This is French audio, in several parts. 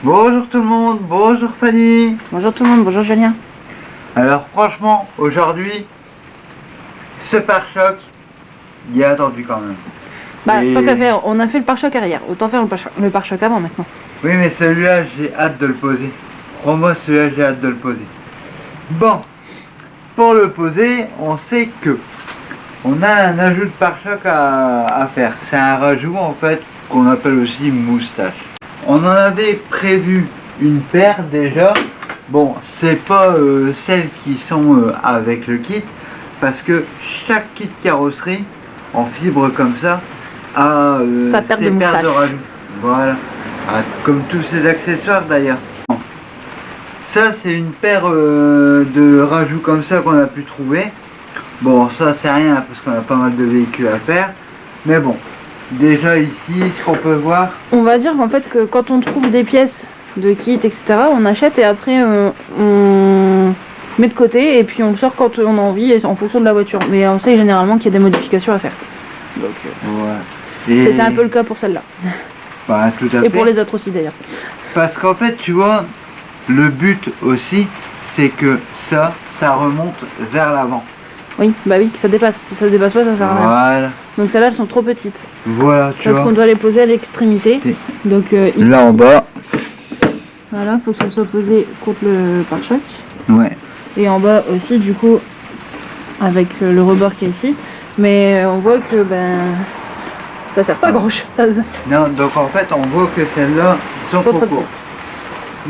Bonjour tout le monde, bonjour Fanny. Bonjour tout le monde, bonjour Julien. Alors franchement, aujourd'hui, ce pare-choc, il est attendu quand même. Bah, Et- tant qu'à faire, on a fait le pare-choc arrière, autant faire le pare-choc avant maintenant. Oui mais celui-là, j'ai hâte de le poser. Crois-moi, celui-là, j'ai hâte de le poser. Bon, pour le poser, on sait que on a un ajout de pare-choc à faire. C'est un rajout en fait qu'on appelle aussi moustache. On en avait prévu une paire déjà. Bon, c'est pas celles qui sont avec le kit, parce que chaque kit carrosserie en fibre comme ça a Sa paire ses de paires de moustaches. rajouts. Voilà. Ah, comme tous ces accessoires d'ailleurs. Ça c'est une paire de rajouts comme ça qu'on a pu trouver. Bon, ça c'est rien parce qu'on a pas mal de véhicules à faire. Mais bon, déjà ici, ce qu'on peut voir, On va dire qu'en fait que quand on trouve des pièces de kit, etc., on achète et après on met de côté et puis on le sort quand on a envie et en fonction de la voiture. Mais on sait généralement qu'il y a des modifications à faire. Donc ouais. Et c'était un peu le cas pour celle-là. bah, tout à Et fait. pour les autres aussi d'ailleurs. Parce qu'en fait, tu vois, le but aussi, c'est que ça remonte vers l'avant. Oui, bah oui, que ça dépasse. Si ça dépasse pas, ça sert à rien. Voilà, Donc celles-là, elles sont trop petites. voilà, tu Parce qu'on vois. doit les poser à l'extrémité. Et Donc ici, là en bas, voilà, faut que ça soit posé contre le pare-choc. ouais. Et en bas aussi, du coup, avec le rebord qui est ici. Mais on voit que ça sert pas à grand chose. Non, donc en fait, on voit que celles-là sont Trop trop petites. courtes.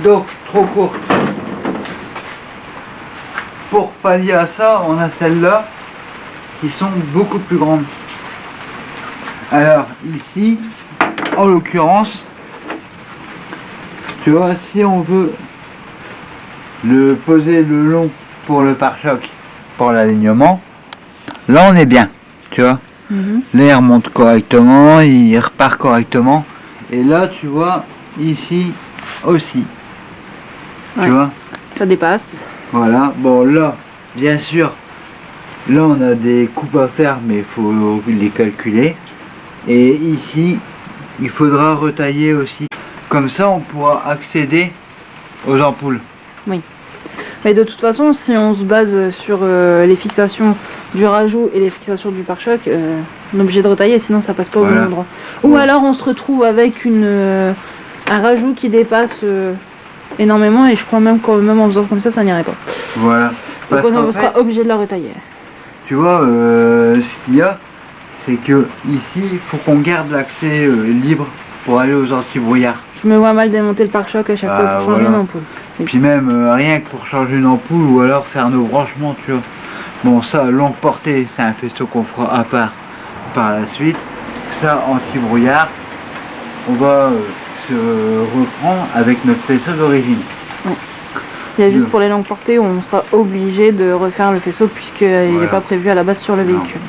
Donc, trop courtes. Pour pallier à ça, on a celles-là qui sont beaucoup plus grandes. Alors, ici, en l'occurrence, tu vois, si on veut le poser le long pour le pare-choc, pour l'alignement, là on est bien, tu vois. Mhm. Là il remonte correctement, il repart correctement. Et là tu vois, ici aussi. Ouais. Tu vois, Ça dépasse. voilà. Bon là, bien sûr, là on a des coupes à faire, mais il faut les calculer. Et ici, il faudra retailler aussi. Comme ça on pourra accéder aux ampoules. Mais de toute façon, si on se base sur les fixations du rajout et les fixations du pare-choc, on est obligé de retailler, sinon ça passe pas au Voilà. bon endroit. Ou alors on se retrouve avec un rajout qui dépasse énormément, et je crois même qu'en même en faisant comme ça n'irait pas. Voilà. Donc Parce on qu'en sera fait, obligé de la retailler. tu vois, ce qu'il y a, c'est que ici, il faut qu'on garde l'accès libre pour aller aux anti-brouillards. Je me vois mal démonter le pare-choc à chaque fois pour changer Voilà. une ampoule. Puis même rien que pour changer une ampoule ou alors faire nos branchements, tu vois. Bon, ça, longue portée, c'est un faisceau qu'on fera à part par la suite. Ça, anti-brouillard, on va se reprendre avec notre faisceau d'origine. Il y a juste Bien. pour les longues portées où on sera obligé de refaire le faisceau puisqu'il n'est Voilà. pas prévu à la base sur le Non. véhicule.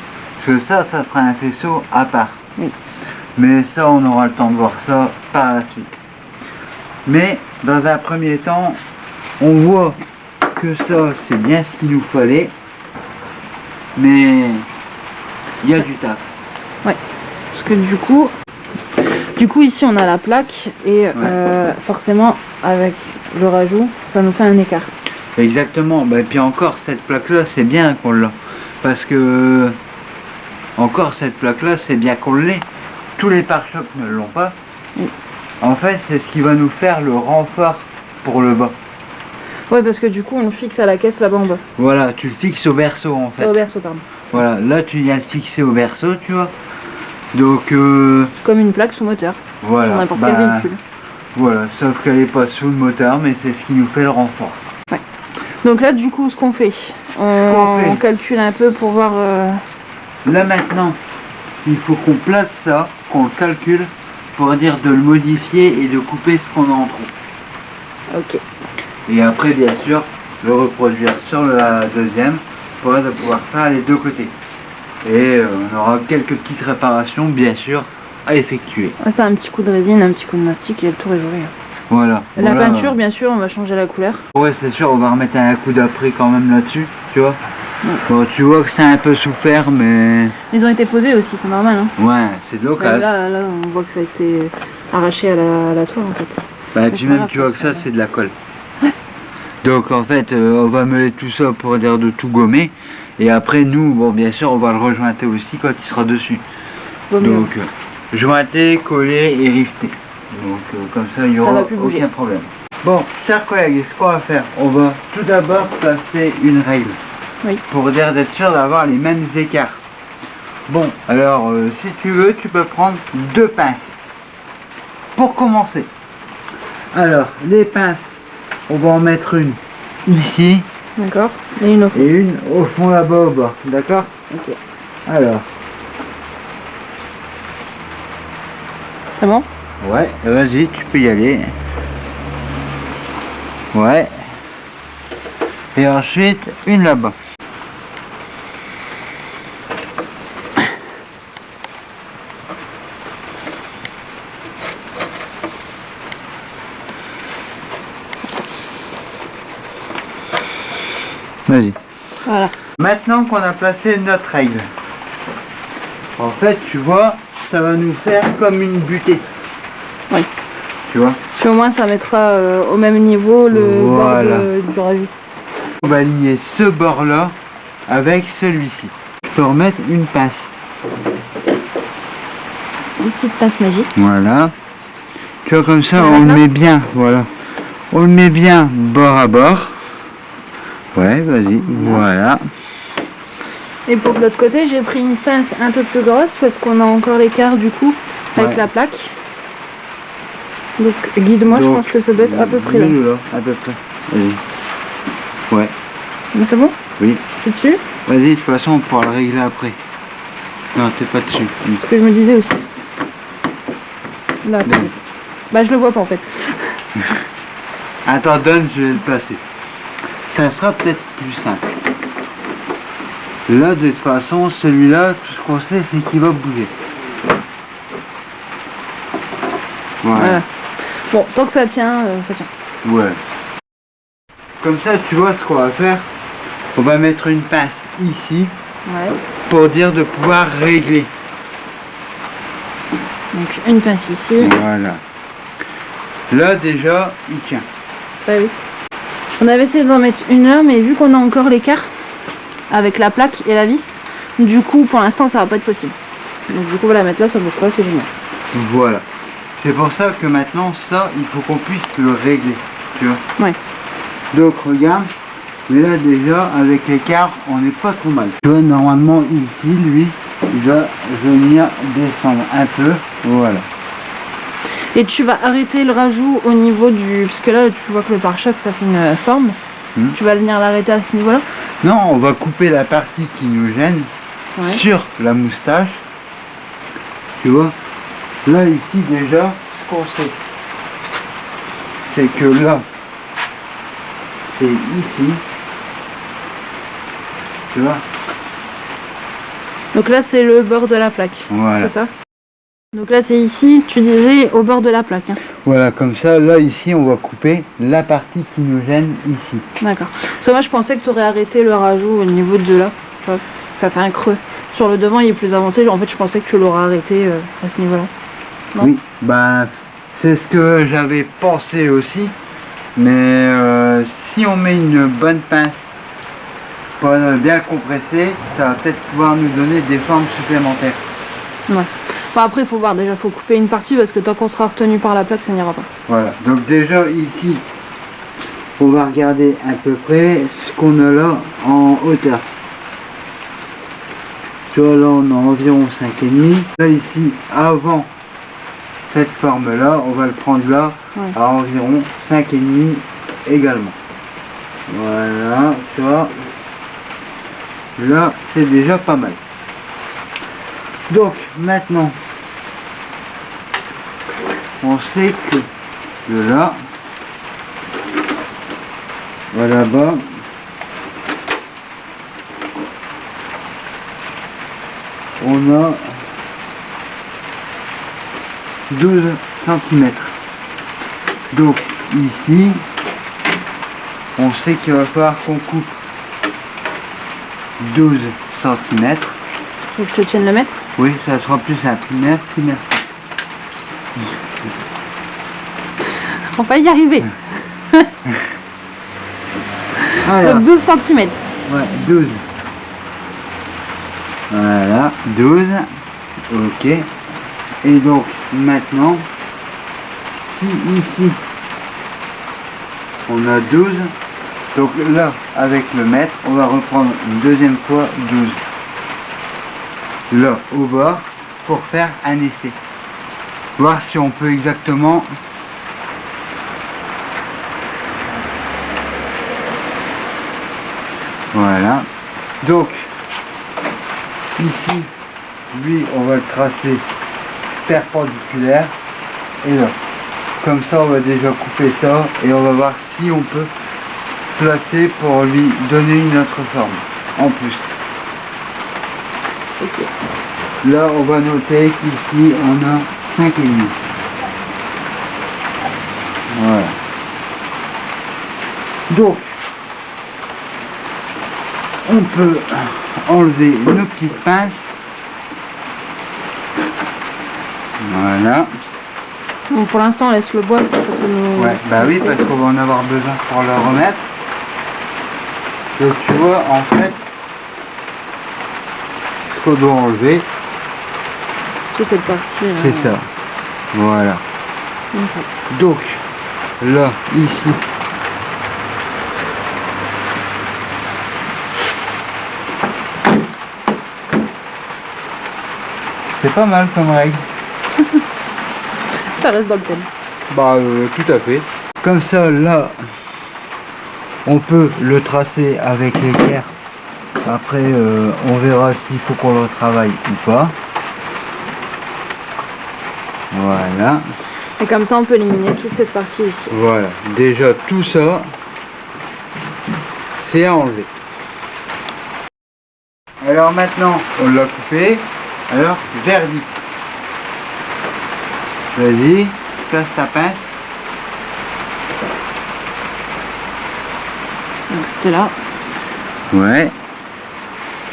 Parce que ça sera un faisceau à part. Oui. Mais ça, on aura le temps de voir ça par la suite. Mais dans un premier temps, on voit que ça, c'est bien ce qu'il nous fallait. Mais il y a du taf. Parce que du coup ici on a la plaque et forcément avec le rajout ça nous fait un écart. Exactement. Et puis encore, cette plaque-là, c'est bien qu'on l'a. Parce que, encore, cette plaque-là, c'est bien qu'on l'ait. Tous les pare-chocs ne l'ont pas. Oui. En fait, c'est ce qui va nous faire le renfort pour le bas. Ouais, parce que du coup on le fixe à la caisse là-bas en bas. Voilà, tu le fixes au berceau en fait. Au berceau, pardon. Voilà, là tu viens le fixer au berceau, tu vois. Donc Comme une plaque sous moteur, voilà. sur n'importe quel véhicule. Voilà, sauf qu'elle n'est pas sous le moteur, mais c'est ce qui nous fait le renfort. Donc là du coup ce qu'on fait, on calcule un peu pour voir... Là maintenant, il faut qu'on place ça, qu'on le calcule, pour dire de le modifier et de couper ce qu'on a en trop. Ok. Et après, bien sûr, le reproduire sur la deuxième pour de pouvoir faire les deux côtés. Et on aura quelques petites réparations, bien sûr, à effectuer. C'est un petit coup de résine, un petit coup de mastic et le tour est joué. Voilà. La Voilà. peinture, bien sûr, on va changer la couleur. Ouais, c'est sûr, on va remettre un coup d'après quand même là-dessus, tu vois. Ouais. Bon, tu vois que c'est un peu souffert, mais Ils ont été posés aussi, c'est normal. Hein. ouais, c'est de l'occasion. Là, on voit que ça a été arraché à la toile en fait. Bah, Mais puis c'est pas même grave, tu vois que c'est pas ça c'est de la colle. Donc en fait on va meuler tout ça pour dire de tout gommer. Et après nous, bon bien sûr on va le rejointer aussi quand il sera dessus. Vaut mieux. Donc jointer, coller et rifter. Donc comme ça il n'y Ça aura va plus bouger. aucun problème. Bon, chers collègues, ce qu'on va faire, on va tout d'abord placer une règle. Oui. Pour dire d'être sûr d'avoir les mêmes écarts. Bon, alors si tu veux, tu peux prendre 2 pinces. Pour commencer. Alors, les pinces, on va en mettre une ici D'accord. Et une au fond. et une au fond là-bas au bas. D'accord? Ok. Alors, C'est bon? ouais, vas-y, tu peux y aller. Ouais. Et ensuite, une là-bas. Vas-y. Voilà. Maintenant qu'on a placé notre règle, en fait, tu vois, ça va nous faire comme une butée. Oui. Tu vois? Puis au moins ça mettra au même niveau le Voilà. bord du rajout. On va aligner ce bord-là avec celui-ci. Je peux remettre une pince. Une petite pince magique. Voilà. Tu vois, comme ça, Tu la on le mets là met bien. Voilà. On le met bien bord à bord. Ouais, vas-y. Voilà. Et pour de l'autre côté, j'ai pris une pince un peu plus grosse parce qu'on a encore l'écart du coup avec Ouais. la plaque. Donc guide-moi, je Donc, pense que ça doit être à peu près là. là. À peu près. Vas-y. Ouais. Mais c'est bon? Oui. Tu es dessus? Vas-y, de toute façon, on pourra le régler après. Non, t'es pas dessus. Ce que je me disais aussi. Là, Là. peut-être. Bah je le vois pas en fait. Attends, donne, je vais le placer. Ça sera peut-être plus simple. Là, de toute façon, celui-là, tout ce qu'on sait, c'est qu'il va bouger. Voilà. Bon, tant que ça tient, ça tient. Ouais. Comme ça, tu vois ce qu'on va faire. On va mettre une pince ici Ouais. pour dire de pouvoir régler. Donc une pince ici. Voilà. Là, déjà, il tient. Bah oui. On avait essayé d'en mettre une là, mais vu qu'on a encore l'écart avec la plaque et la vis, du coup pour l'instant ça va pas être possible. Donc du coup on va la mettre là, ça bouge pas, c'est génial. Voilà. C'est pour ça que maintenant, ça, il faut qu'on puisse le régler. Tu vois. Ouais. Donc, regarde. Mais là, déjà, avec l'écart, on n'est pas trop mal. Tu vois, normalement, ici, lui, il va venir descendre un peu. Voilà. Et tu vas arrêter le rajout au niveau du... Parce que là tu vois que le pare-choc ça fait une forme. Tu vas venir l'arrêter à ce niveau-là? Non, on va couper la partie qui nous gêne sur la moustache. Tu vois. Là, ici, déjà, ce qu'on sait, c'est que là, c'est ici. Tu vois. Donc là c'est le bord de la plaque. Voilà. C'est ça? Donc là c'est ici, tu disais au bord de la plaque. Hein. Voilà, comme ça, là, ici, on va couper la partie qui nous gêne ici. D'accord. Parce que moi je pensais que tu aurais arrêté le rajout au niveau de là. Tu vois, ça fait un creux. Sur le devant il est plus avancé, en fait je pensais que tu l'aurais arrêté à ce niveau-là. Non. Oui, ben, c'est ce que j'avais pensé aussi. Mais si on met une bonne pince pour bien le compresser, ça va peut-être pouvoir nous donner des formes supplémentaires. Ouais. Bon, après il faut voir, déjà il faut couper une partie parce que tant qu'on sera retenu par la plaque ça n'ira pas. Voilà, donc déjà ici, on va regarder à peu près ce qu'on a là en hauteur. Tu vois, là on a environ 5,5. Là ici, avant cette forme là, on va le prendre là à environ 5,5 également. Voilà, tu vois. Là, c'est déjà pas mal. Donc, maintenant, on sait que de là, à là-bas, on a 12 cm. Donc, ici, on sait qu'il va falloir qu'on coupe 12 cm. Faut que je te tienne le mètre? Oui, ça sera plus simple. Merci, merci. On va y arriver. Alors, Donc 12 cm. ouais, 12. Voilà, 12. Ok. Et donc, maintenant, si ici, on a 12, donc là, avec le mètre, on va reprendre une deuxième fois 12. Là, au bord, pour faire un essai. Voir si on peut exactement... Voilà. Donc, ici, lui, on va le tracer perpendiculaire. Et là, comme ça, on va déjà couper ça et on va voir si on peut placer pour lui donner une autre forme en plus. Ok. Là, on va noter qu'ici, on a 5,5. Voilà. Donc, on peut enlever nos petites pinces. Voilà. Bon, pour l'instant, on laisse le bois. Ça peut nous... Ouais, bah oui, parce qu'on va en avoir besoin pour le remettre. Donc tu vois, en fait, ce qu'on doit enlever, C'est que cette partie. c'est ça. Voilà. Ok. Donc, là, ici, c'est pas mal comme règle. Ça reste dans le thème. Bah, tout à fait. Comme ça, là, on peut le tracer avec l'équerre. Après, on verra s'il faut qu'on le travaille ou pas. Voilà. Et comme ça, on peut éliminer toute cette partie ici. Voilà. Déjà, tout ça, c'est à enlever. Alors maintenant, on l'a coupé. Alors, verdict. Vas-y, place ta pince. Donc c'était là. Ouais.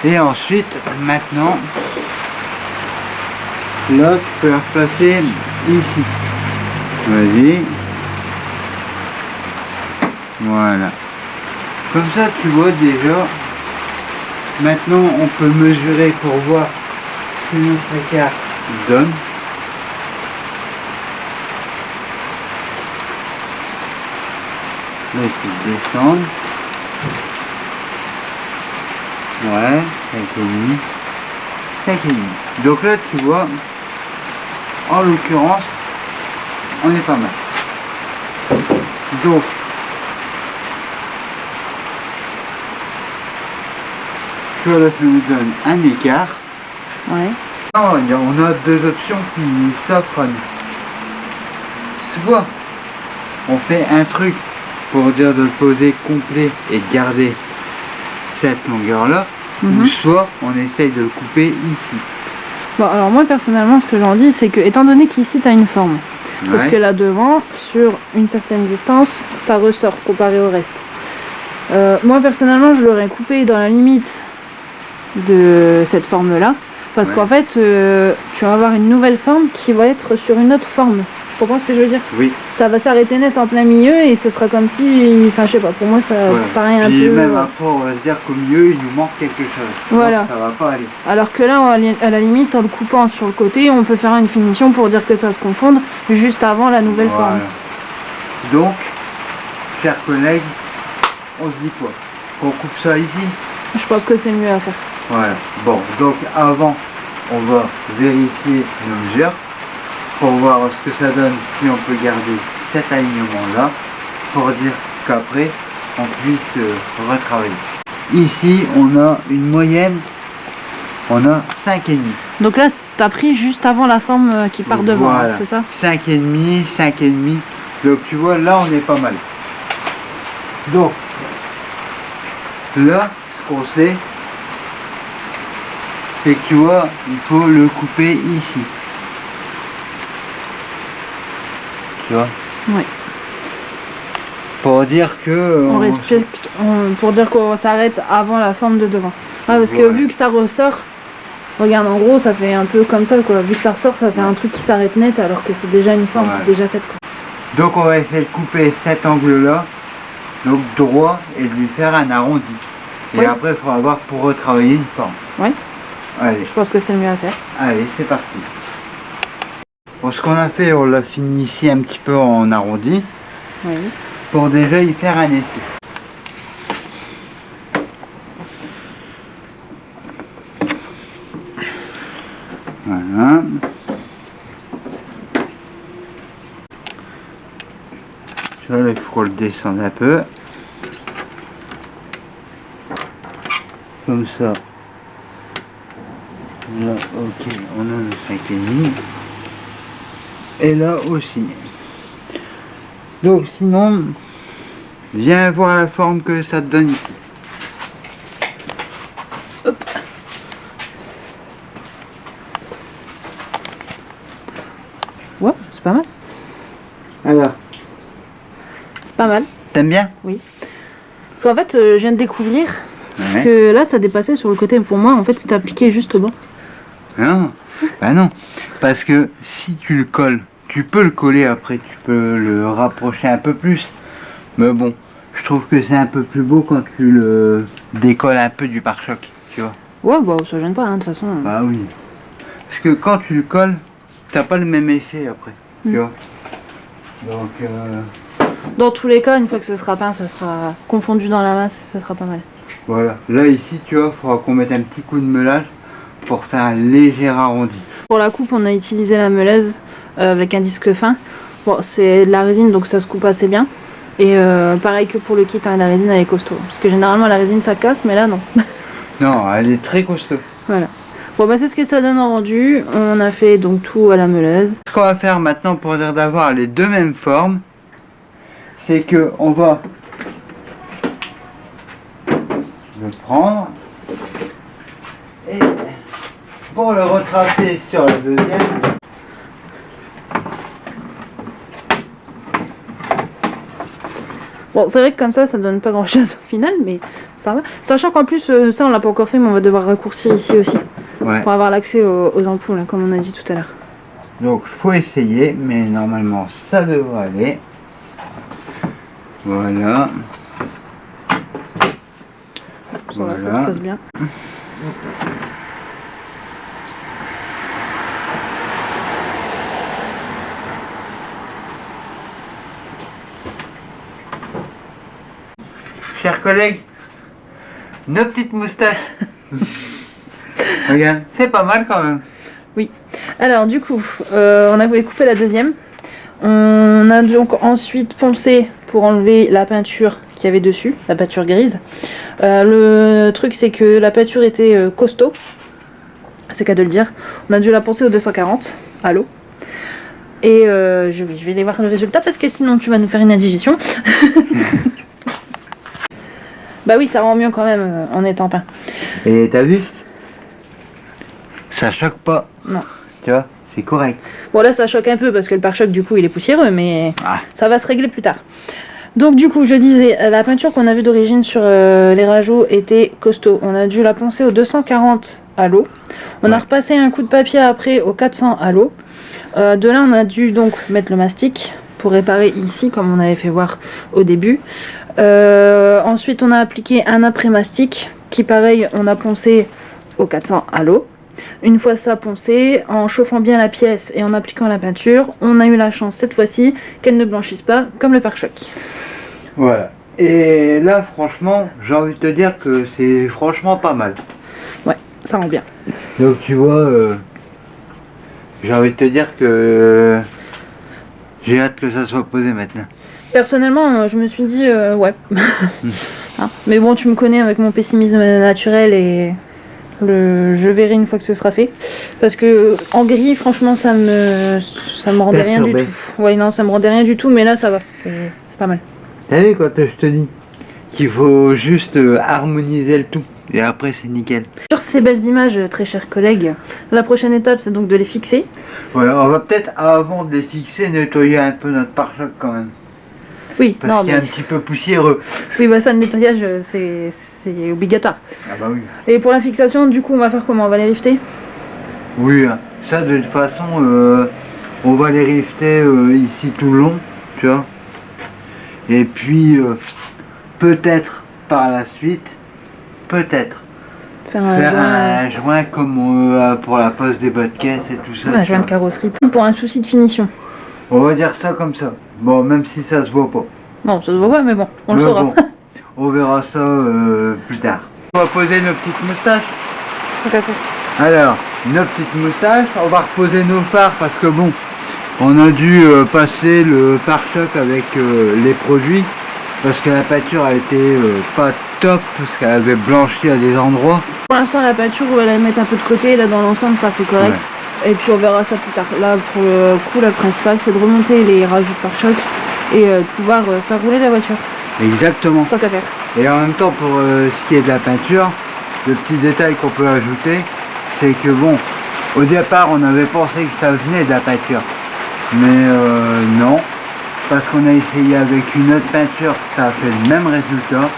Et ensuite, maintenant, là, tu peux la replacer ici. Vas-y. Voilà. Comme ça, tu vois déjà. Maintenant, on peut mesurer pour voir ce que notre écart donne. Là, il faut descendre. Ouais, 5,5. 5,5. Donc là, tu vois, en l'occurrence, on est pas mal. Donc, tu vois, là, ça nous donne un écart. Ouais. Non, on a deux options qui s'offrent à nous. Soit on fait un truc pour dire de le poser complet et de garder cette longueur là, ou soit on essaye de le couper ici. Bon, alors moi personnellement, ce que j'en dis, c'est que étant donné qu'ici tu as une forme, parce que là devant, sur une certaine distance, ça ressort comparé au reste. Moi personnellement, je l'aurais coupé dans la limite de cette forme là, parce qu'en fait, tu vas avoir une nouvelle forme qui va être sur une autre forme. Tu comprends ce que je veux dire? Oui. Ça va s'arrêter net en plein milieu et ce sera comme si, enfin je sais pas, pour moi ça paraît un peu... Et même après on va se dire qu'au milieu il nous manque quelque chose. Voilà. Donc, ça va pas aller. Alors que là, à la limite, en le coupant sur le côté, on peut faire une finition pour dire que ça se confonde juste avant la nouvelle forme. Donc, chers collègues, on se dit quoi? Qu'on coupe ça ici? Je pense que c'est mieux à faire. Voilà. Bon, donc avant, on va vérifier nos mesures pour voir ce que ça donne si on peut garder cet alignement là pour dire qu'après on puisse retravailler. Ici on a une moyenne, on a 5,5. Donc là t'as pris juste avant la forme qui part devant, voilà. C'est ça? 5,5, 5,5. Donc tu vois là on est pas mal. Donc là ce qu'on sait c'est que tu vois il faut le couper ici. Tu vois? Oui. Pour dire que... On respecte, pour dire qu'on s'arrête avant la forme de devant. Ah, parce que vu que ça ressort, regarde en gros ça fait un peu comme ça quoi. Vu que ça ressort ça fait un truc qui s'arrête net alors que c'est déjà une forme qui est déjà faite quoi. Donc on va essayer de couper cet angle-là, donc droit, et de lui faire un arrondi. Et Oui. après, il faudra voir pour retravailler une forme. Ouais. Allez, Je pense que c'est le mieux à faire. allez, c'est parti. Bon, ce qu'on a fait, on l'a fini ici un petit peu en arrondi, Oui. pour déjà y faire un essai. Voilà. Ça, là, il faut qu'on le descende un peu. Comme ça. Là, ok, on a le 5,5. Et là aussi. Donc sinon, viens voir la forme que ça te donne ici. Ouais, c'est pas mal. Alors, C'est pas mal. t'aimes bien? Parce qu'en fait, je viens de découvrir Ouais. que là, ça dépassait sur le côté. Pour moi, en fait, c'était appliqué juste au bord. Non, bah non, parce que si tu le colles, tu peux le coller après, tu peux le rapprocher un peu plus. Mais bon, je trouve que c'est un peu plus beau quand tu le décolles un peu du pare-choc, tu vois. Ouais, bah, ça gêne pas, hein, de toute façon. Bah oui. Parce que quand tu le colles, t'as pas le même effet après, tu vois. Donc, Dans tous les cas, une fois que ce sera peint, ça sera confondu dans la masse, ça sera pas mal. voilà. Là, ici, tu vois, il faudra qu'on mette un petit coup de meulage pour faire un léger arrondi. Pour la coupe, on a utilisé la meuleuse avec un disque fin. Bon, c'est de la résine, donc ça se coupe assez bien. Et pareil que pour le kit, hein, la résine, elle est costaud. Parce que généralement, la résine, ça casse, mais là, non. Non, elle est très costaud. Voilà. Bon, bah, c'est ce que ça donne en rendu. On a fait donc tout à la meuleuse. Ce qu'on va faire maintenant pour dire d'avoir les deux mêmes formes, c'est que on va le prendre et pour le retracer sur le deuxième, Bon, c'est vrai que comme ça donne pas grand chose au final, mais ça va. Sachant qu'en plus, ça, on l'a pas encore fait, mais on va devoir raccourcir ici aussi. ouais. Pour avoir l'accès aux ampoules, hein, comme on a dit tout à l'heure. Donc faut essayer, mais normalement ça devrait aller. Voilà. Ça va, ça se Voilà. passe bien. Chers collègues, nos petites moustaches. Regarde, c'est pas mal quand même. Alors du coup, on a coupé la deuxième. On a donc ensuite poncé pour enlever la peinture qu'il y avait dessus, la peinture grise. Le truc c'est que la peinture était costaud, c'est qu'à de le dire. On a dû la poncer au 240 à l'eau. Et je vais aller voir le résultat parce que sinon tu vas nous faire une indigestion. Bah oui, ça rend mieux quand même en étant peint. Et t'as vu? Ça choque pas. Non. Tu vois, c'est correct. Bon là ça choque un peu parce que le pare-choc du coup il est poussiéreux, mais Ah. ça va se régler plus tard. Donc du coup je disais, la peinture qu'on a vue d'origine sur les rajouts était costaud. On a dû la poncer au 240 à l'eau. On a repassé un coup de papier après au 400 à l'eau. De là on a dû donc mettre le mastic pour réparer ici comme on avait fait voir au début. Ensuite on a appliqué un après-mastic qui pareil on a poncé au 400 à l'eau. Une fois ça poncé, en chauffant bien la pièce et en appliquant la peinture, on a eu la chance cette fois-ci qu'elle ne blanchisse pas comme le pare-choc. Voilà. Et là, franchement, j'ai envie de te dire que c'est franchement pas mal. Ouais, ça rend bien. Donc tu vois, j'ai envie de te dire que j'ai hâte que ça soit posé maintenant. Personnellement, je me suis dit, ouais. Hein, mais bon, tu me connais avec mon pessimisme naturel et je verrai une fois que ce sera fait. Parce que en gris, franchement, ça me rendait rien du Perturbé. tout. Ouais, non, ça me rendait rien du tout, mais là, ça va. C'est pas mal. T'as vu quand je te dis qu'il faut juste harmoniser le tout et après c'est nickel. Sur ces belles images, très chers collègues, la prochaine étape, c'est donc de les fixer. Voilà, on va peut-être avant de les fixer nettoyer un peu notre pare-choc quand même. Oui, Parce non, qu'il est mais un petit peu poussiéreux. oui, bah ça, le nettoyage, c'est obligatoire. Ah bah oui. Et pour la fixation, du coup, on va faire comment? On va les rifter? Oui, hein. Ça de toute façon, on va les rifter ici tout le long. tu vois. Et puis peut-être par la suite, peut-être Faire faire joint, un joint comme pour la pose des bas de caisse et tout ça. un tu joint de vois. carrosserie. Pour un souci de finition. On va dire ça comme ça. Bon, même si ça se voit pas. Non, ça se voit pas, mais bon, on le Mais saura. bon, on verra ça plus tard. On va poser nos petites moustaches. Tout à fait. Alors, nos petites moustaches, on va reposer nos phares parce que bon, on a dû passer le pare-choc avec les produits parce que la peinture elle était pas top parce qu'elle avait blanchi à des endroits. Pour l'instant, la peinture, on va la mettre un peu de côté. Là, dans l'ensemble, ça fait correct. Et puis, on verra ça plus tard. Là, pour le coup, le principal, c'est de remonter les rajouts de pare-choc et de pouvoir faire rouler la voiture. Exactement. Tant qu'à faire. Et en même temps, pour ce qui est de la peinture, le petit détail qu'on peut ajouter, c'est que bon, au départ, on avait pensé que ça venait de la peinture. Mais non, parce qu'on a essayé avec une autre peinture, ça a fait le même résultat.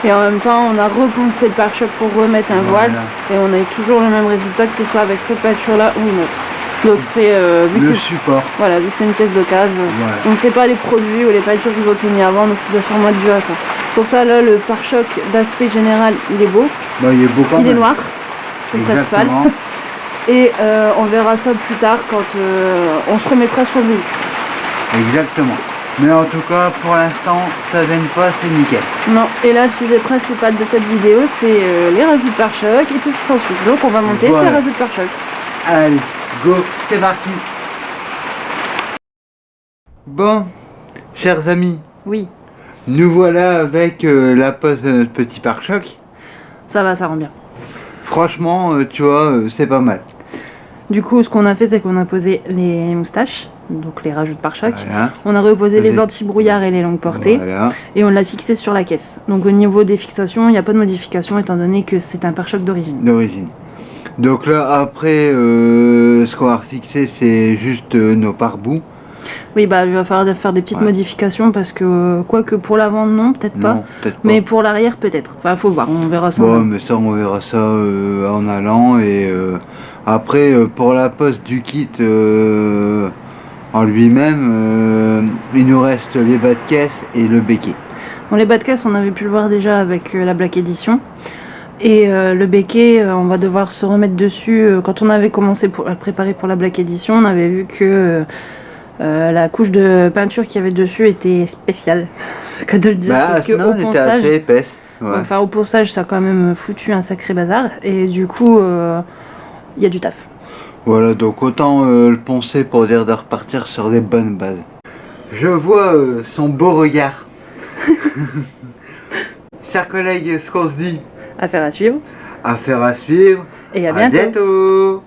Et en même temps, on a repensé le pare-choc pour remettre un voile. Et on a eu toujours le même résultat, que ce soit avec cette peinture-là ou une autre. Donc c'est vu que Le c'est support. voilà, vu que c'est une pièce d'occasion, Voilà. on ne sait pas les produits ou les peintures qu'ils ont été mis avant, donc ça doit sûrement être dû à ça. Pour ça, là, le pare-choc d'aspect général, il est beau. Bah, il est beau quand Il est même. noir, c'est le principal. Exactement. Et on verra ça plus tard quand on se remettra sur le véhicule. Exactement. Mais en tout cas, pour l'instant, ça gêne pas, c'est nickel. Non, et là, le sujet principal de cette vidéo, c'est les rajouts de pare-choc et tout ce qui s'ensuit. Donc on va monter Voilà. ces rajouts de pare-choc. Allez, go, c'est parti. Bon, chers amis, Oui, nous voilà avec la pose de notre petit pare-choc. ça va, ça rend bien. Franchement, tu vois, c'est pas mal. Du coup, ce qu'on a fait, c'est qu'on a posé les moustaches, donc les rajouts de pare-choc. Voilà. On a reposé les Vas-y. anti-brouillards et les longues portées. Voilà. Et on l'a fixé sur la caisse. Donc au niveau des fixations, il n'y a pas de modification étant donné que c'est un pare-choc d'origine. D'origine. Donc là, après, ce qu'on va refixer, c'est juste nos pare-boues. Oui, bah il va falloir faire des petites Ouais. modifications parce que, quoique pour l'avant, non, peut-être pas. Non, peut-être pas. Mais pour l'arrière, peut-être. Enfin, faut voir, on verra ça. Bon, mais ça, on verra ça en allant. Et après, pour la pose du kit en lui-même, il nous reste les bas de caisse et le béquet. Bon, les bas de caisse, on avait pu le voir déjà avec la Black Edition. Et le béquet, on va devoir se remettre dessus. Quand on avait commencé à le préparer pour la Black Edition, on avait vu que la couche de peinture qu'il y avait dessus était spéciale. Que de le dire. Bah, Parce que non, au elle était ponçage, assez épaisse. Ouais. enfin, au ponçage, ça a quand même foutu un sacré bazar. Et du coup, il y a du taf. Voilà, donc autant le poncer pour dire de repartir sur des bonnes bases. Je vois son beau regard. Chers collègues, ce qu'on se dit, Affaire à suivre. affaire à suivre. Et à À bientôt. bientôt.